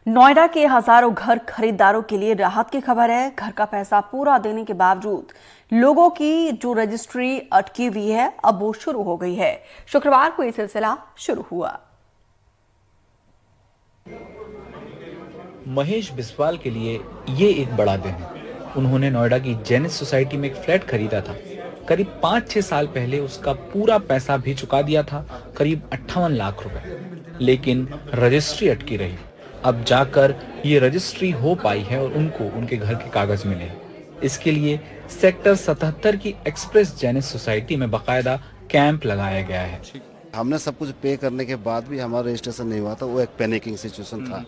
नोएडा के हजारों घर खरीदारों के लिए राहत की खबर है। घर का पैसा पूरा देने के बावजूद लोगों की जो रजिस्ट्री अटकी हुई है, अब वो शुरू हो गई है। शुक्रवार को ये सिलसिला शुरू हुआ। महेश बिस्वाल के लिए ये एक बड़ा दिन है। उन्होंने नोएडा की जेनिस सोसाइटी में एक फ्लैट खरीदा था। करीब 5-6 साल पहले उसका पूरा पैसा भी चुका दिया था, करीब 58 लाख रुपए। लेकिन रजिस्ट्री अटकी रही। अब जाकर ये रजिस्ट्री हो पाई है और उनको उनके घर के कागज मिले। इसके लिए सेक्टर 77 की एक्सप्रेस जेनिस सोसाइटी में बाकायदा कैंप लगाया गया है। हमने सब कुछ पे करने के बाद भी हमारा रजिस्ट्रेशन नहीं हुआ था। वो एक पैनिकिंग सिचुएशन था।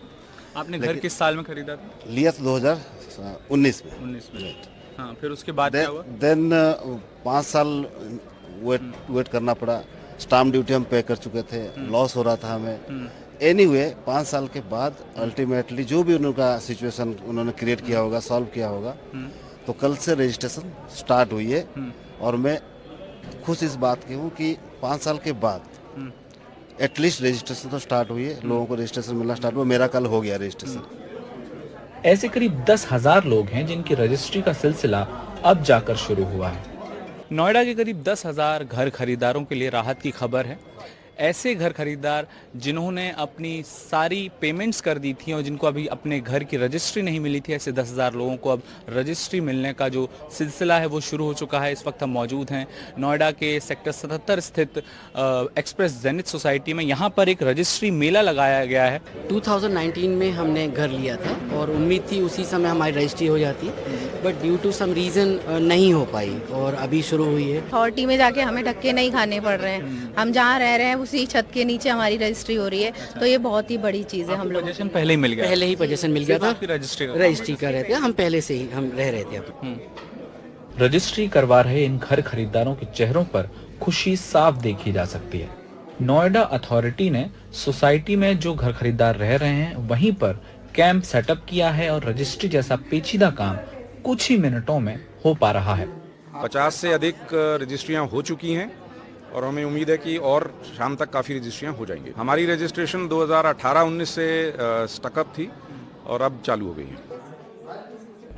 आपने घर किस साल में खरीदा था? लिया था 2019 में। 19 में। हाँ, फिर उसके बाद क्या हुआ? देन 5 साल वेट करना पड़ा। स्टाम्प ड्यूटी हम पे कर चुके थे, लॉस हो रहा था हमें। एनीवे 5 साल के बाद अल्टीमेटली जो भी उनका सिचुएशन उन्होंने क्रिएट किया होगा, सॉल्व किया होगा, तो कल से रजिस्ट्रेशन स्टार्ट हुई है। और मैं खुश इस बात की हूँ कि 5 साल के बाद एटलीस्ट रजिस्ट्रेशन तो स्टार्ट हुई है। लोगों को रजिस्ट्रेशन मिलना स्टार्ट हुआ। मेरा कल हो गया रजिस्ट्रेशन। ऐसे करीब 10,000 लोग हैं जिनकी रजिस्ट्री का सिलसिला अब जाकर शुरू हुआ है। नोएडा के करीब 10,000 घर खरीदारों के लिए राहत की खबर है। ऐसे घर खरीदार जिन्होंने अपनी सारी पेमेंट्स कर दी थी और जिनको अभी अपने घर की रजिस्ट्री नहीं मिली थी, ऐसे 10,000 लोगों को अब रजिस्ट्री मिलने का जो सिलसिला है वो शुरू हो चुका है। इस वक्त हम मौजूद हैं नोएडा के सेक्टर 77 स्थित एक्सप्रेस जेनिस सोसाइटी में। यहाँ पर एक रजिस्ट्री मेला लगाया गया है। 2019 में हमने घर लिया था और उम्मीद थी उसी समय हमारी रजिस्ट्री हो जाती, but due to some reason नहीं हो पाई और अभी शुरू हुई है। अथॉरिटी में जाके हमें धक्के नहीं खाने पड़ रहे हैं। हम जहाँ रह रहे हैं उसी छत के नीचे हमारी रजिस्ट्री हो रही है, तो ये बहुत ही बड़ी चीज़ है। हम लोग पोजीशन पहले ही मिल गया, पहले ही पोजीशन मिल गया था। रजिस्ट्री कर रहे थे हम, पहले से ही हम रह रहे थे। रजिस्ट्री करवा रहे इन घर खरीदारों के चेहरों पर खुशी साफ देखी जा सकती है। नोएडा अथॉरिटी ने सोसाइटी में जो घर खरीदार रह रहे हैं वहीं पर कैंप सेटअप किया है और रजिस्ट्री जैसा पेचीदा काम कुछ ही मिनटों में हो पा रहा है। 50 से अधिक रजिस्ट्रियां हो चुकी हैं और हमें उम्मीद है कि और शाम तक काफ़ी रजिस्ट्रियां हो जाएंगी। हमारी रजिस्ट्रेशन 2018-19 से स्टकअप थी और अब चालू हो गई है।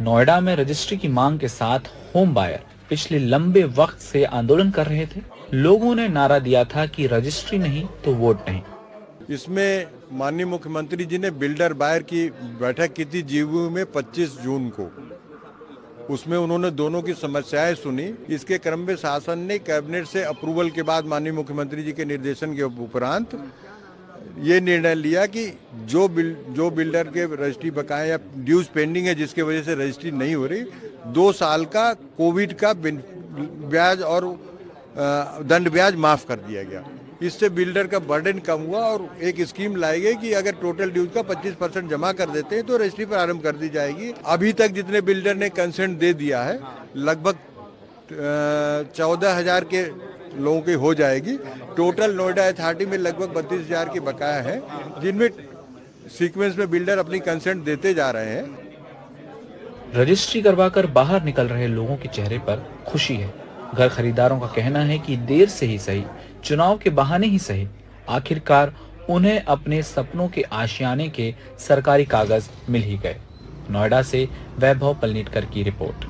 नोएडा में रजिस्ट्री की मांग के साथ होम बायर पिछले लंबे वक्त से आंदोलन कर रहे थे। लोगों ने नारा दिया था कि रजिस्ट्री नहीं तो वोट नहीं। इसमें माननीय मुख्यमंत्री जी ने बिल्डर बायर की बैठक की थी जीवू में 25 जून को। उसमें उन्होंने दोनों की समस्याएं सुनी। इसके क्रम में शासन ने कैबिनेट से अप्रूवल के बाद माननीय मुख्यमंत्री जी के निर्देशन के उपरांत ये निर्णय लिया कि जो बिल्डर के रजिस्ट्री बकाया या ड्यूज पेंडिंग है जिसके वजह से रजिस्ट्री नहीं हो रही, 2 साल का कोविड का ब्याज और दंड ब्याज माफ कर दिया गया। इससे बिल्डर का बर्डन कम हुआ और एक स्कीम लाई गई कि अगर टोटल ड्यूज का 25% जमा कर देते हैं तो रजिस्ट्री प्रारंभ कर दी जाएगी। अभी तक जितने बिल्डर ने कंसेंट दे दिया है लगभग 14,000 के लोगों की हो जाएगी। टोटल नोएडा अथॉरिटी में लगभग 32,000 की बकाया है, जिनमें सीक्वेंस में बिल्डर अपनी कंसेंट देते जा रहे हैं। रजिस्ट्री करवाकर बाहर निकल रहे लोगों के चेहरे पर खुशी है। घर खरीदारों का कहना है कि देर से ही सही, चुनाव के बहाने ही सही, आखिरकार उन्हें अपने सपनों के आशियाने के सरकारी कागज मिल ही गए। नोएडा से वैभव पलनीटकर की रिपोर्ट।